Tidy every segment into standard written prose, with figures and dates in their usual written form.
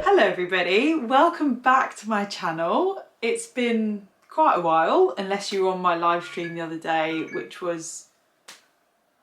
Hello everybody, welcome back to my channel. It's been quite a while, unless you were on my live stream the other day, which was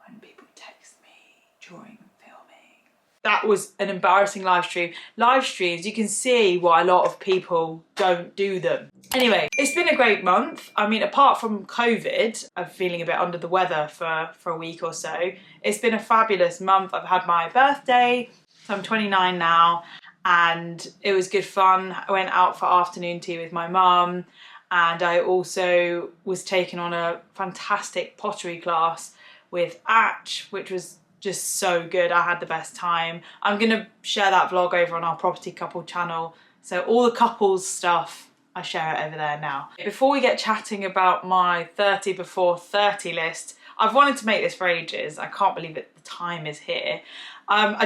when people text me during filming. That was an embarrassing live stream. Live streams, you can see why a lot of people don't do them. Anyway, it's been a great month. I mean, apart from COVID, I'm feeling a bit under the weather for a week or so. It's been a fabulous month. I've had my birthday, so I'm 29 now. And it was good fun. I went out for afternoon tea with my mum, and I also was taken on a fantastic pottery class with Atch, which was just so good. I had the best time. I'm gonna share that vlog over on our property couple channel. So all the couples stuff, I share it over there now. Before we get chatting about my 30 before 30 list, I've wanted to make this for ages. I can't believe it, the time is here.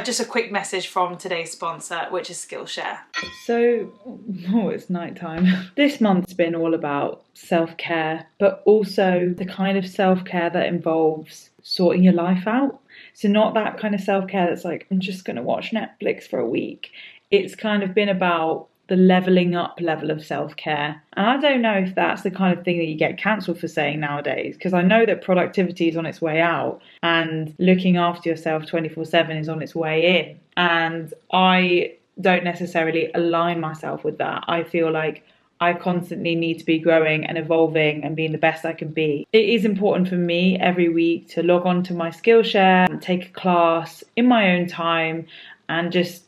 Just a quick message from today's sponsor, which is Skillshare. So, it's nighttime. This month's been all about self-care, but also the kind of self-care that involves sorting your life out. So not that kind of self-care that's like, I'm just going to watch Netflix for a week. It's kind of been about the leveling up level of self-care. And I don't know if that's the kind of thing that you get cancelled for saying nowadays, because I know that productivity is on its way out and looking after yourself 24/7 is on its way in. And I don't necessarily align myself with that. I feel like I constantly need to be growing and evolving and being the best I can be. It is important for me every week to log on to my Skillshare and take a class in my own time and just,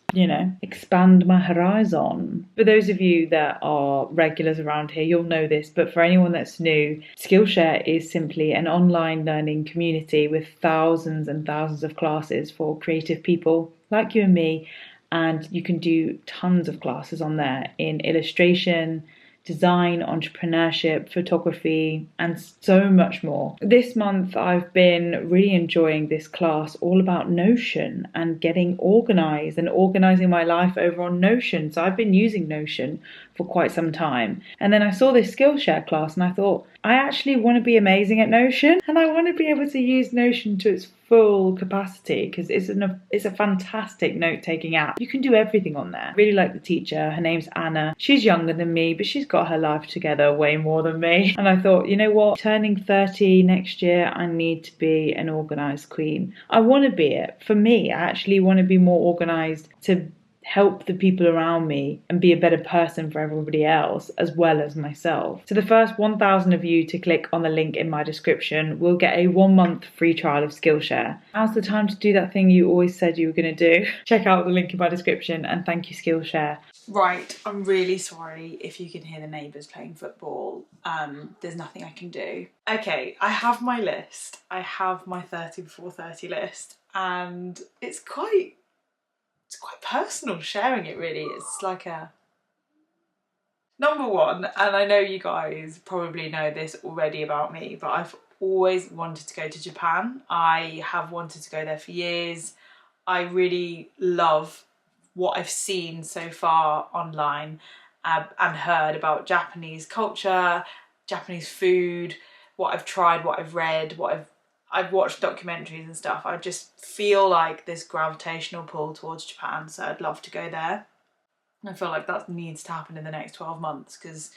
expand my horizon. For those of you that are regulars around here, you'll know this, but for anyone that's new, Skillshare is simply an online learning community with thousands and thousands of classes for creative people like you and me, and you can do tons of classes on there in illustration, design, entrepreneurship, photography, and so much more. This month I've been really enjoying this class all about Notion and getting organised and organising my life over on Notion. So I've been using Notion for quite some time. And then I saw this Skillshare class and I thought, I actually want to be amazing at Notion, and I want to be able to use Notion to its full capacity because it's a fantastic note-taking app. You can do everything on there. I really like the teacher. Her name's Anna. She's younger than me, but she's got her life together way more than me. And I thought, you know what? Turning 30 next year, I need to be an organised queen. I want to be it. For me, I actually want to be more organised to help the people around me and be a better person for everybody else as well as myself. So the first 1,000 of you to click on the link in my description will get a 1-month free trial of Skillshare. Now's the time to do that thing you always said you were going to do. Check out the link in my description, and thank you, Skillshare. Right, I'm really sorry if you can hear the neighbours playing football. There's nothing I can do. Okay, I have my list. I have my 30 before 30 list, and it's quite personal sharing it, really. It's like a number one, and I know you guys probably know this already about me, but I've always wanted to go to Japan. I have wanted to go there for years. I really love what I've seen so far online and heard about Japanese culture, Japanese food, what I've tried, what I've read, I've watched documentaries and stuff. I just feel like this gravitational pull towards Japan, so I'd love to go there. I feel like that needs to happen in the next 12 months because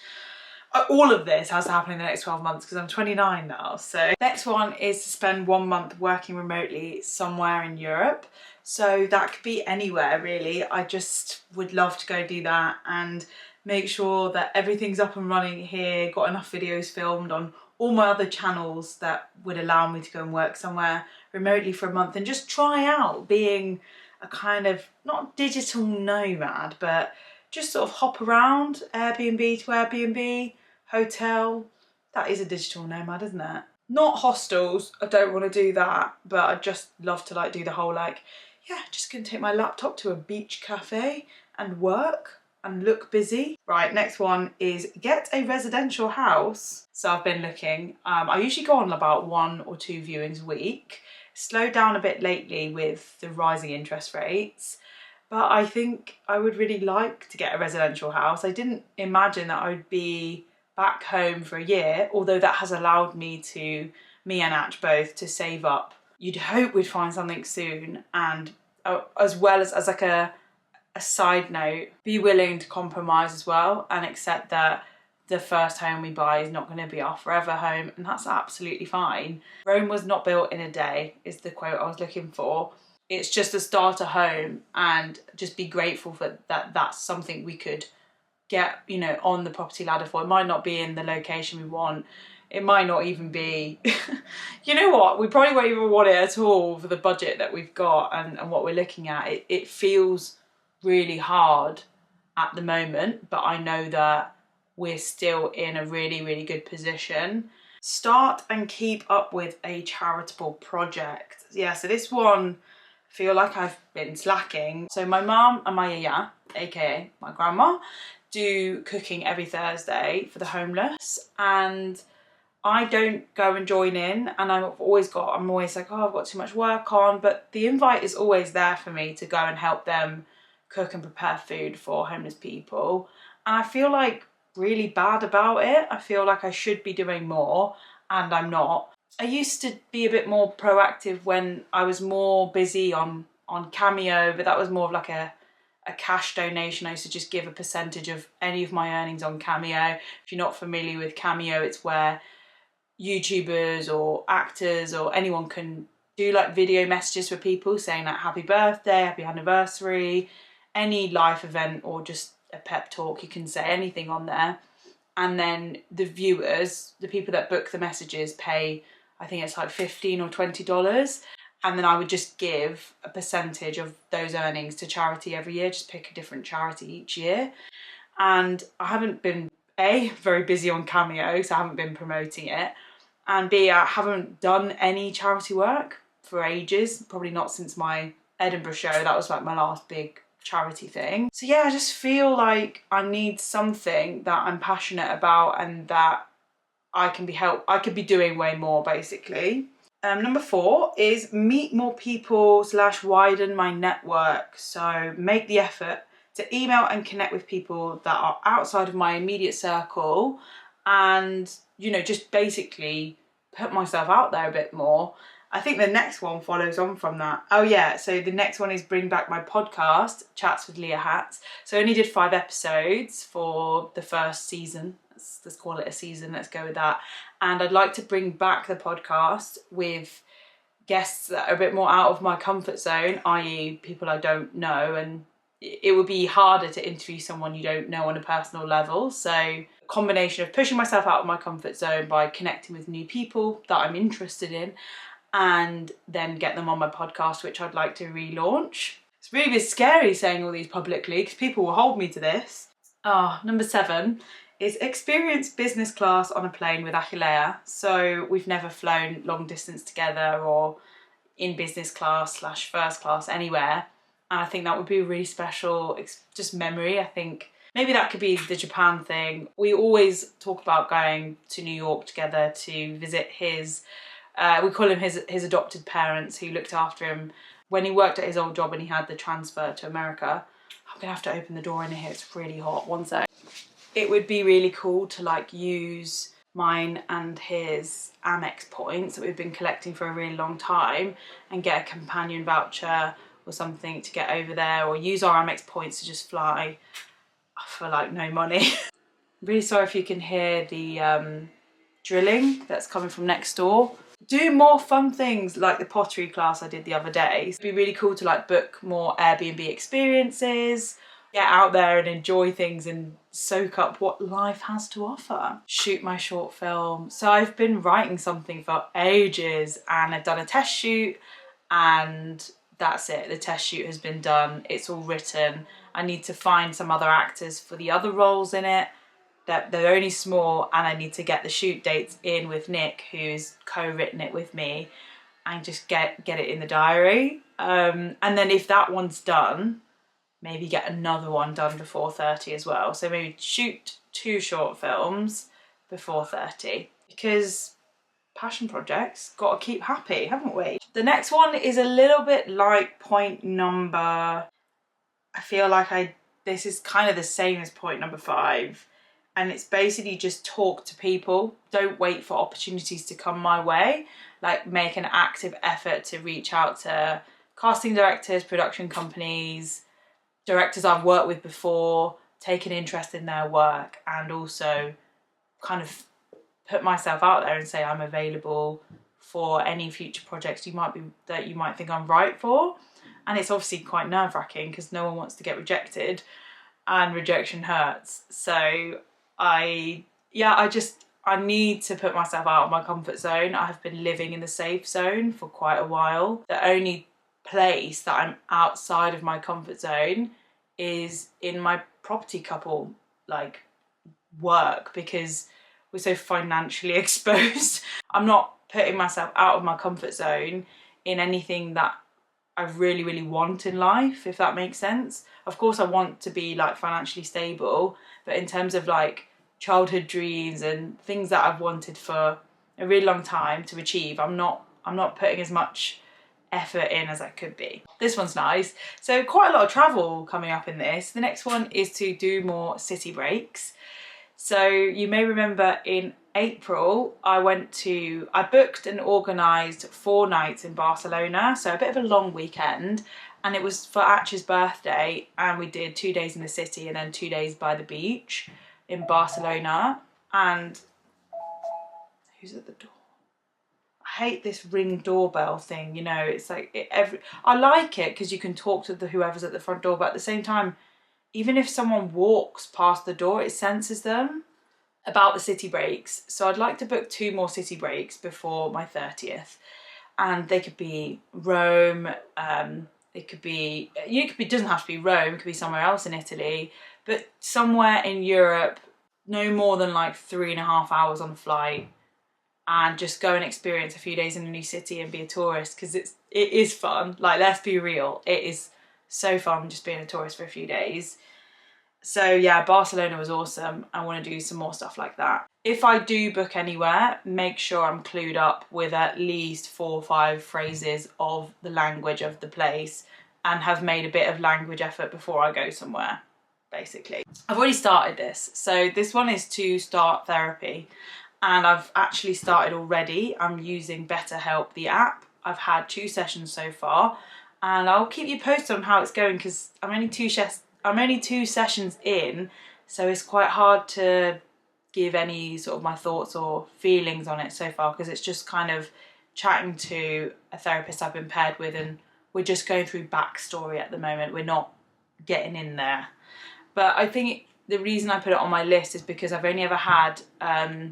all of this has to happen in the next 12 months because I'm 29 now. So next one is to spend 1 month working remotely somewhere in Europe. So that could be anywhere really. I just would love to go do that and make sure that everything's up and running here, got enough videos filmed on all my other channels that would allow me to go and work somewhere remotely for a month and just try out being a kind of, not digital nomad, but just sort of hop around Airbnb to Airbnb, hotel. That is a digital nomad, isn't it? Not hostels, I don't want to do that, but I'd just love to do the whole just gonna take my laptop to a beach cafe and work and look busy. Right, next one is get a residential house. So I've been looking, I usually go on about 1 or 2 viewings a week. Slowed down a bit lately with the rising interest rates, but I think I would really like to get a residential house. I didn't imagine that I would be back home for a year, although that has allowed me and Atch both, to save up. You'd hope we'd find something soon, and as well as like a a side note, be willing to compromise as well and accept that the first home we buy is not going to be our forever home, and that's absolutely fine. Rome was not built in a day is the quote I was looking for. It's just a starter home, and just be grateful for that. That's something we could get, you know, on the property ladder for. It might not be in the location we want. It might not even be, you know what, we probably won't even want it at all for the budget that we've got and what we're looking at. It feels really hard at the moment, but I know that we're still in a really, really good position. Start and keep up with a charitable project. Yeah, so this one, I feel like I've been slacking. So my mum and my yaya, aka my grandma, do cooking every Thursday for the homeless, and I don't go and join in, and I'm always like, oh, I've got too much work on, but the invite is always there for me to go and help them cook and prepare food for homeless people. And I feel like really bad about it. I feel like I should be doing more, and I'm not. I used to be a bit more proactive when I was more busy on Cameo, but that was more of like a cash donation. I used to just give a percentage of any of my earnings on Cameo. If you're not familiar with Cameo, it's where YouTubers or actors or anyone can do like video messages for people saying like happy birthday, happy anniversary, any life event, or just a pep talk. You can say anything on there, and then the viewers, the people that book the messages, pay, I think it's like $15 or $20, and then I would just give a percentage of those earnings to charity every year. Just pick a different charity each year. And I haven't been A, very busy on Cameo, so I haven't been promoting it, and B, I haven't done any charity work for ages, probably not since my Edinburgh show. That was like my last big charity thing. So yeah, I just feel like I need something that I'm passionate about and that I could be doing way more, basically. Number 4 is meet more people / widen my network. So make the effort to email and connect with people that are outside of my immediate circle, and, you know, just basically put myself out there a bit more. I think the next one follows on from that. Oh yeah, so the next one is bring back my podcast, Chats with Leah Hatts. So I only did 5 episodes for the first season. Let's call it a season, let's go with that. And I'd like to bring back the podcast with guests that are a bit more out of my comfort zone, i.e. people I don't know, and it would be harder to interview someone you don't know on a personal level. So a combination of pushing myself out of my comfort zone by connecting with new people that I'm interested in, and then get them on my podcast, which I'd like to relaunch. It's really a bit scary saying all these publicly because people will hold me to this. Number 7 is experience business class on a plane with Achillea. So we've never flown long distance together or in business class / first class anywhere. And I think that would be a really special just memory. I think maybe that could be the Japan thing. We always talk about going to New York together to visit his, we call him his adopted parents who looked after him when he worked at his old job and he had the transfer to America. I'm gonna have to open the door in here, it's really hot, one sec. It would be really cool to like use mine and his Amex points that we've been collecting for a really long time and get a companion voucher or something to get over there, or use our Amex points to just fly for like no money. I'm really sorry if you can hear the drilling that's coming from next door. Do more fun things like the pottery class I did the other day. It'd be really cool to like book more Airbnb experiences, get out there and enjoy things and soak up what life has to offer. Shoot my short film. So I've been writing something for ages and I've done a test shoot and that's it. The test shoot has been done. It's all written. I need to find some other actors for the other roles in it. They're only small, and I need to get the shoot dates in with Nick, who's co-written it with me, and just get it in the diary. And then if that one's done, maybe get another one done before 30 as well. So maybe shoot 2 short films before 30, because passion projects got to keep happy, haven't we? The next one is a little bit like point number, I feel like this is kind of the same as point number 5. And it's basically just talk to people. Don't wait for opportunities to come my way. Like, make an active effort to reach out to casting directors, production companies, directors I've worked with before, take an interest in their work, and also kind of put myself out there and say I'm available for any future projects you might think I'm right for. And it's obviously quite nerve-wracking because no one wants to get rejected, and rejection hurts. So I need to put myself out of my comfort zone. I have been living in the safe zone for quite a while. The only place that I'm outside of my comfort zone is in my property couple like work, because we're so financially exposed. I'm not putting myself out of my comfort zone in anything that I really, really want in life, if that makes sense. Of course, I want to be like financially stable, but in terms of like childhood dreams and things that I've wanted for a really long time to achieve, I'm not putting as much effort in as I could be. This one's nice. So quite a lot of travel coming up in this. The next one is to do more city breaks. So you may remember in April, I booked and organised 4 nights in Barcelona, so a bit of a long weekend, and it was for Atch's birthday, and we did 2 days in the city and then 2 days by the beach in Barcelona. And who's at the door? I hate this Ring doorbell thing, you know, it's like I like it because you can talk to whoever's at the front door, but at the same time, even if someone walks past the door, it senses them. About the city breaks. So I'd like to book 2 more city breaks before my 30th. And they could be Rome, it doesn't have to be Rome, it could be somewhere else in Italy, but somewhere in Europe, no more than like 3.5 hours on the flight, and just go and experience a few days in a new city and be a tourist, because it is fun. Like, let's be real, it is so fun just being a tourist for a few days. So yeah, Barcelona was awesome. I want to do some more stuff like that. If I do book anywhere, make sure I'm clued up with at least 4 or 5 phrases of the language of the place and have made a bit of language effort before I go somewhere, basically. I've already started this. So this one is to start therapy, and I've actually started already. I'm using BetterHelp, the app. I've had 2 sessions so far, and I'll keep you posted on how it's going, because I'm only 2 sessions in, so it's quite hard to give any sort of my thoughts or feelings on it so far, because it's just kind of chatting to a therapist I've been paired with, and we're just going through backstory at the moment. We're not getting in there. But I think the reason I put it on my list is because I've only ever had, I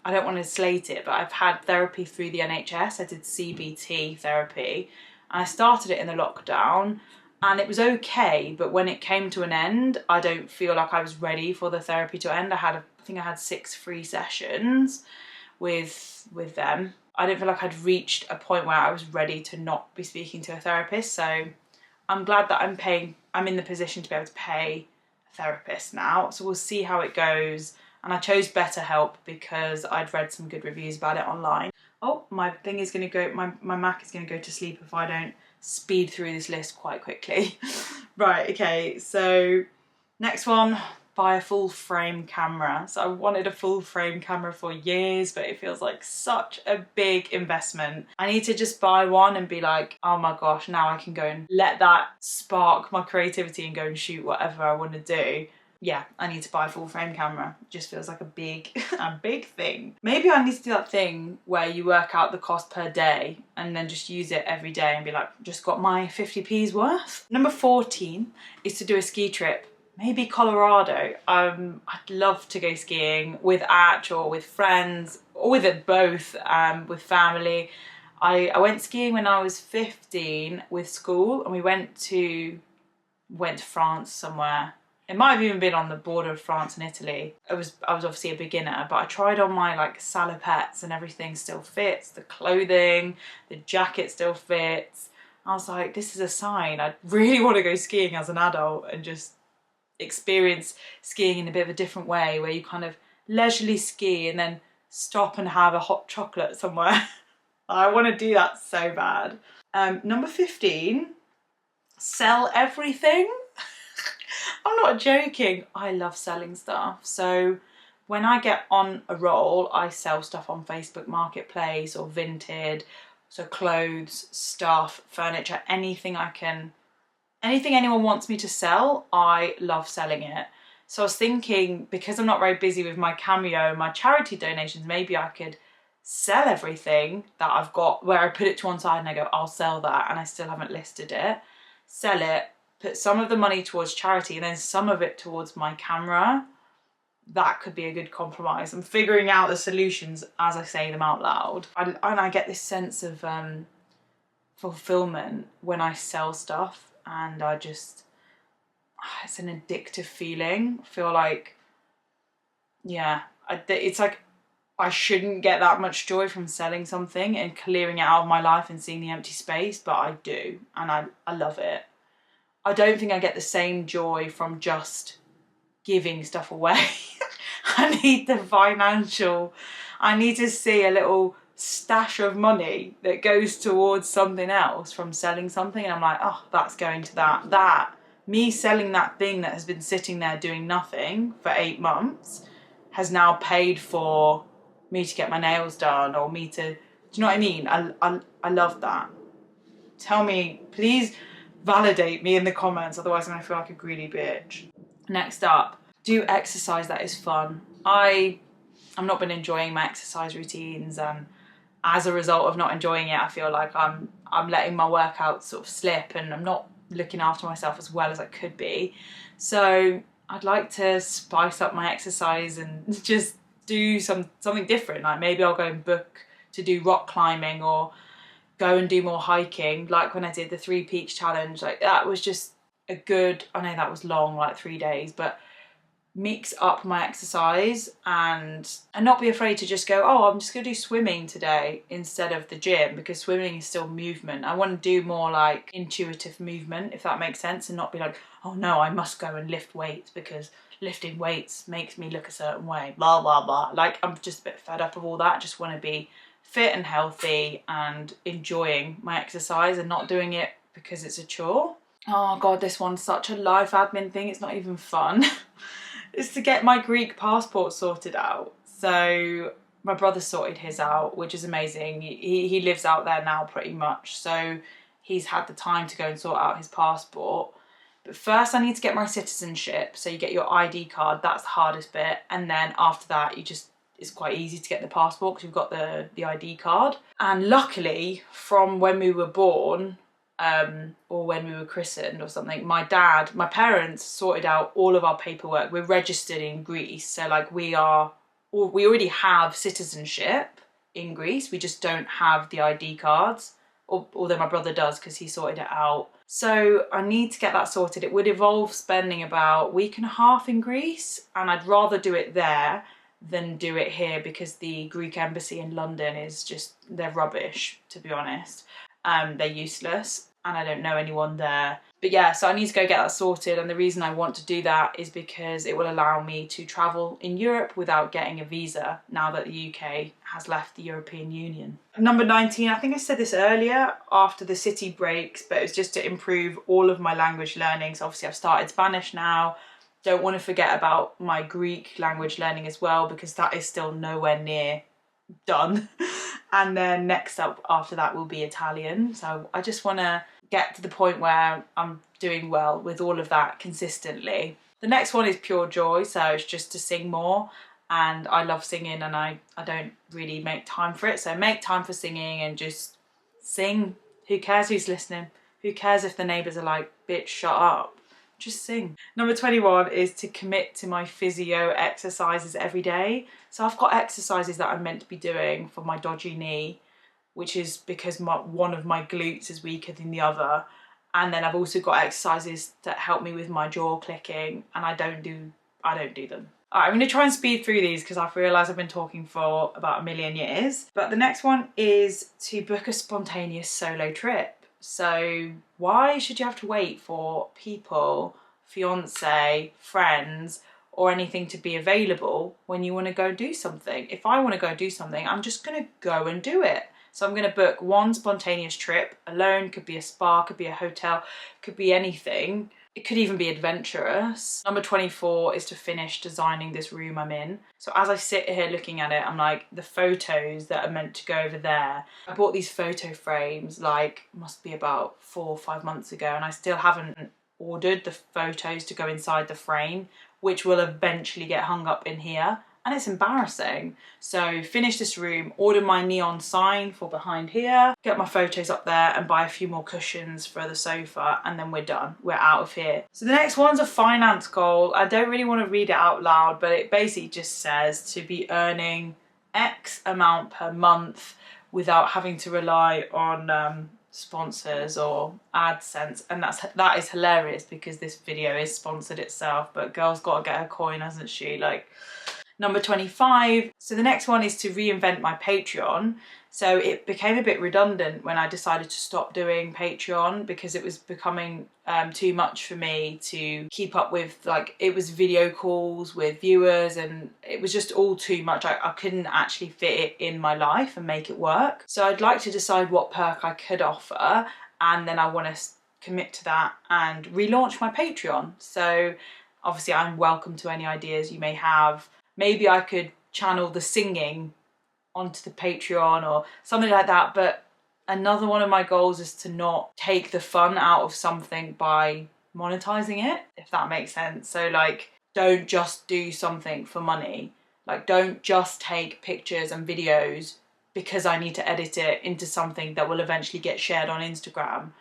don't want to slate it, but I've had therapy through the NHS. I did CBT therapy, and I started it in the lockdown. And it was okay, but when it came to an end, I don't feel like I was ready for the therapy to end. I think I had 6 free sessions with them. I don't feel like I'd reached a point where I was ready to not be speaking to a therapist. So I'm glad that I'm in the position to be able to pay a therapist now. So we'll see how it goes. And I chose BetterHelp because I'd read some good reviews about it online. Oh, my thing is going to go, my Mac is going to go to sleep if I don't speed through this list quite quickly. Right, okay, so next one, buy a full frame camera. So I wanted a full frame camera for years, but it feels like such a big investment. I need to just buy one and be like, oh my gosh, now I can go and let that spark my creativity and go and shoot whatever I want to do. Yeah, I need to buy a full frame camera. It just feels like a big thing. Maybe I need to do that thing where you work out the cost per day and then just use it every day and be like, just got my 50p's worth. Number 14 is to do a ski trip. Maybe Colorado. I'd love to go skiing with Atch or with friends, or with it both, with family. I went skiing when I was 15 with school, and we went to France somewhere. It might have even been on the border of France and Italy. I was obviously a beginner, but I tried on my like salopettes and everything still fits. The clothing, the jacket still fits. I was like, this is a sign. I really want to go skiing as an adult and just experience skiing in a bit of a different way, where you kind of leisurely ski and then stop and have a hot chocolate somewhere. I want to do that so bad. Number 15, sell everything. I'm not joking. I love selling stuff. So when I get on a roll, I sell stuff on Facebook Marketplace or Vinted. So clothes, stuff, furniture, anything I can Anything anyone wants me to sell, I love selling it. So I was thinking, because I'm not very busy with my Cameo, my charity donations, maybe I could sell everything that I've got, where I put it to one side and I go, I'll sell that, and I still haven't listed it. Sell it, put some of the money towards charity and then some of it towards my camera. That could be a good compromise. I'm figuring out the solutions as I say them out loud. And I get this sense of fulfillment when I sell stuff, and I just, it's an addictive feeling. I feel like, yeah, it's like I shouldn't get that much joy from selling something and clearing it out of my life and seeing the empty space, but I do, and I love it. I don't think I get the same joy from just giving stuff away. I need to see a little stash of money that goes towards something else from selling something, and I'm like, oh, that's going to that. Me selling that thing that has been sitting there doing nothing for 8 months has now paid for me to get my nails done, or me to, do you know what I mean? I love that. Tell me, please validate me in the comments, otherwise I'm gonna feel like a greedy bitch. Next up, do exercise that is fun. I've not been enjoying my exercise routines, and as a result of not enjoying it, I feel like I'm letting my workouts sort of slip, and I'm not looking after myself as well as I could be. So I'd like to spice up my exercise and just do something different. Like maybe I'll go and book to do rock climbing, or go and do more hiking, like when I did the 3 Peaks challenge. Like that was just a good, I know that was long, like 3 days, but mix up my exercise and not be afraid to just go, oh, I'm just gonna do swimming today instead of the gym, because swimming is still movement. I want to do more like intuitive movement, if that makes sense, and not be like, oh no, I must go and lift weights because lifting weights makes me look a certain way, blah blah blah. Like I'm just a bit fed up of all that. I just want to be fit and healthy and enjoying my exercise and not doing it because it's a chore. Oh god, this one's such a life admin thing, it's not even fun. It's to get my Greek passport sorted out. So my brother sorted his out, which is amazing. He lives out there now pretty much, so he's had the time to go and sort out his passport. But first I need to get my citizenship, so you get your ID card, that's the hardest bit, and then after that it's quite easy to get the passport because you've got the ID card. And luckily, from when we were born, or when we were christened or something, my parents sorted out all of our paperwork. We're registered in Greece, so like we already have citizenship in Greece, we just don't have the ID cards, although my brother does because he sorted it out. So I need to get that sorted. It would involve spending about a week and a half in Greece, and I'd rather do it there than do it here because the Greek embassy in London is just, they're rubbish, to be honest. They're useless and I don't know anyone there. But yeah, so I need to go get that sorted, and the reason I want to do that is because it will allow me to travel in Europe without getting a visa now that the UK has left the European Union. Number 19, I think I said this earlier after the city breaks, but it's just to improve all of my language learning. So obviously I've started Spanish now. Don't want to forget about my Greek language learning as well, because that is still nowhere near done. And then next up after that will be Italian. So I just want to get to the point where I'm doing well with all of that consistently. The next one is pure joy, so it's just to sing more, and I love singing and I don't really make time for it, so make time for singing and just sing. Who cares who's listening? Who cares if the neighbours are like, bitch, shut up? Just sing. Number 21 is to commit to my physio exercises every day. So I've got exercises that I'm meant to be doing for my dodgy knee, which is because one of my glutes is weaker than the other. And then I've also got exercises that help me with my jaw clicking, and I don't do them. All right, I'm gonna try and speed through these because I've realised I've been talking for about a million years. But the next one is to book a spontaneous solo trip. So why should you have to wait for people, fiance, friends, or anything to be available when you want to go do something? If I want to go do something, I'm just going to go and do it. So I'm going to book one spontaneous trip alone. Could be a spa, could be a hotel, could be anything. It could even be adventurous. Number 24 is to finish designing this room I'm in. So as I sit here looking at it, I'm like, the photos that are meant to go over there. I bought these photo frames like, must be about 4 or 5 months ago, and I still haven't ordered the photos to go inside the frame, which will eventually get hung up in here. And it's embarrassing. So finish this room, order my neon sign for behind here, get my photos up there and buy a few more cushions for the sofa, and then we're done. We're out of here. So the next one's a finance goal. I don't really want to read it out loud, but it basically just says to be earning X amount per month without having to rely on sponsors or AdSense. And that is hilarious because this video is sponsored itself, but girl's got to get her coin, hasn't she? Like, number 25. So the next one is to reinvent my Patreon. So it became a bit redundant when I decided to stop doing Patreon because it was becoming too much for me to keep up with. Like, it was video calls with viewers and it was just all too much. I couldn't actually fit it in my life and make it work. So I'd like to decide what perk I could offer, and then I want to commit to that and relaunch my Patreon. So obviously I'm welcome to any ideas you may have. Maybe I could channel the singing onto the Patreon or something like that. But another one of my goals is to not take the fun out of something by monetizing it, if that makes sense. So like, don't just do something for money. Like, don't just take pictures and videos because I need to edit it into something that will eventually get shared on Instagram.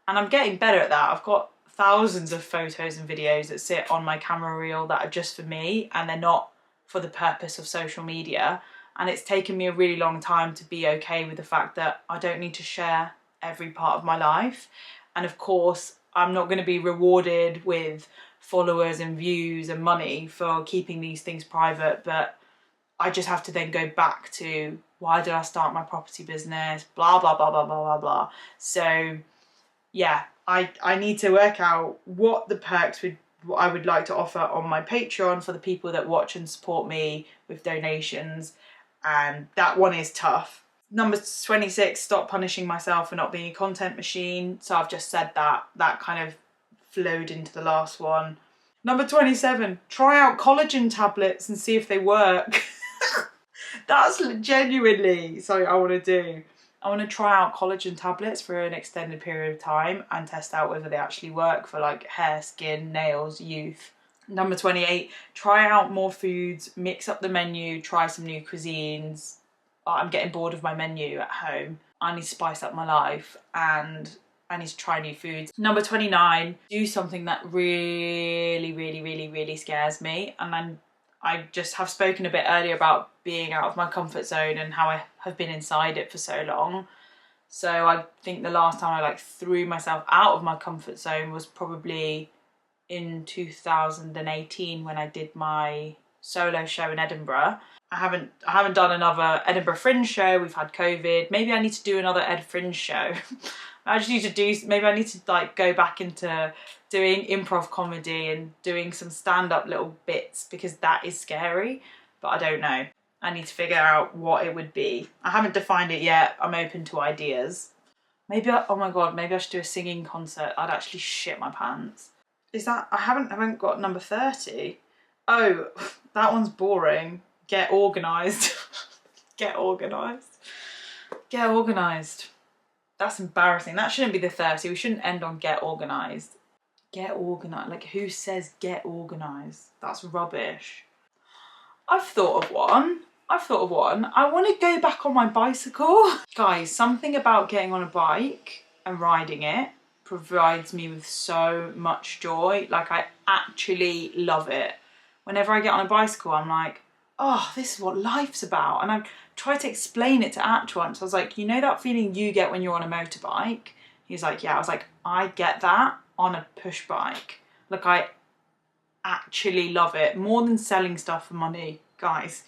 And I'm getting better at that. I've got thousands of photos and videos that sit on my camera reel that are just for me, and they're not for the purpose of social media. And it's taken me a really long time to be okay with the fact that I don't need to share every part of my life. And of course, I'm not going to be rewarded with followers and views and money for keeping these things private, but I just have to then go back to, why did I start my property business, blah blah blah blah blah blah blah. So yeah, I need to work out what the perks I would like to offer on my Patreon for the people that watch and support me with donations, and that one is tough. Number 26, stop punishing myself for not being a content machine. So I've just said that kind of flowed into the last one. Number 27, try out collagen tablets and see if they work. That's genuinely something I want to do. I want to try out collagen tablets for an extended period of time and test out whether they actually work for like hair, skin, nails, youth. Number 28, try out more foods, mix up the menu, try some new cuisines. I'm getting bored of my menu at home. I need to spice up my life and I need to try new foods. Number 29, do something that really, really, really, really scares me. And I just have spoken a bit earlier about being out of my comfort zone and how I have been inside it for so long. So I think the last time I like threw myself out of my comfort zone was probably in 2018 when I did my solo show in Edinburgh. I haven't done another Edinburgh Fringe show. We've had COVID. Maybe I need to do another Ed Fringe show. I just need to maybe I need to like go back into doing improv comedy and doing some stand-up little bits, because that is scary, but I don't know. I need to figure out what it would be. I haven't defined it yet. I'm open to ideas. Maybe oh my god, maybe I should do a singing concert. I'd actually shit my pants. Is that, I haven't got number 30. Oh, that one's boring. Get organised. Get organised. Get organised. That's embarrassing. That shouldn't be the 30. We shouldn't end on get organised. Get organised. Like, who says get organised? That's rubbish. I've thought of one. I want to go back on my bicycle. Guys, something about getting on a bike and riding it provides me with so much joy. Like, I actually love it. Whenever I get on a bicycle, I'm like, oh, this is what life's about. And I try to explain it to Act once. I was like, you know that feeling you get when you're on a motorbike? He's like, yeah. I was like, I get that on a push bike. Like, I actually love it. More than selling stuff for money, guys.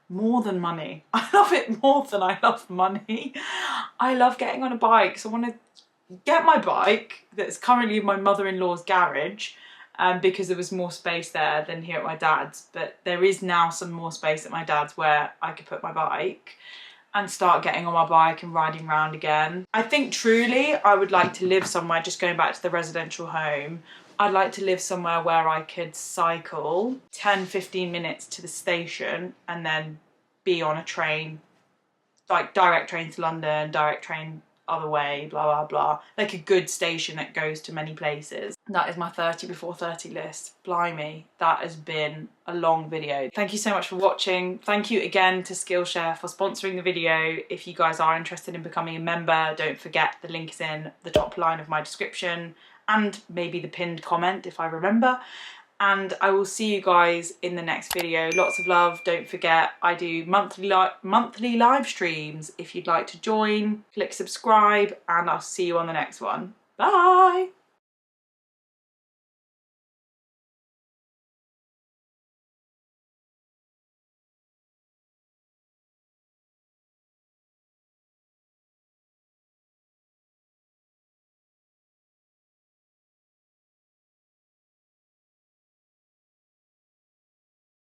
More than money. I love it more than I love money. I love getting on a bike. So I want to get my bike that's currently in my mother-in-law's garage, because there was more space there than here at my dad's, but there is now some more space at my dad's where I could put my bike, and start getting on my bike and riding around again. I think truly I would like to live somewhere, just going back to the residential home, I'd like to live somewhere where I could cycle 10-15 minutes to the station and then be on a train, like direct train to London, direct train other way, blah blah blah, like a good station that goes to many places. That is my 30 before 30 list. Blimey, that has been a long video. Thank you so much for watching. Thank you again to Skillshare for sponsoring the video. If you guys are interested in becoming a member, don't forget the link is in the top line of my description and maybe the pinned comment if I remember. And I will see you guys in the next video. Lots of love. Don't forget, I do monthly live streams. If you'd like to join, click subscribe, and I'll see you on the next one. Bye!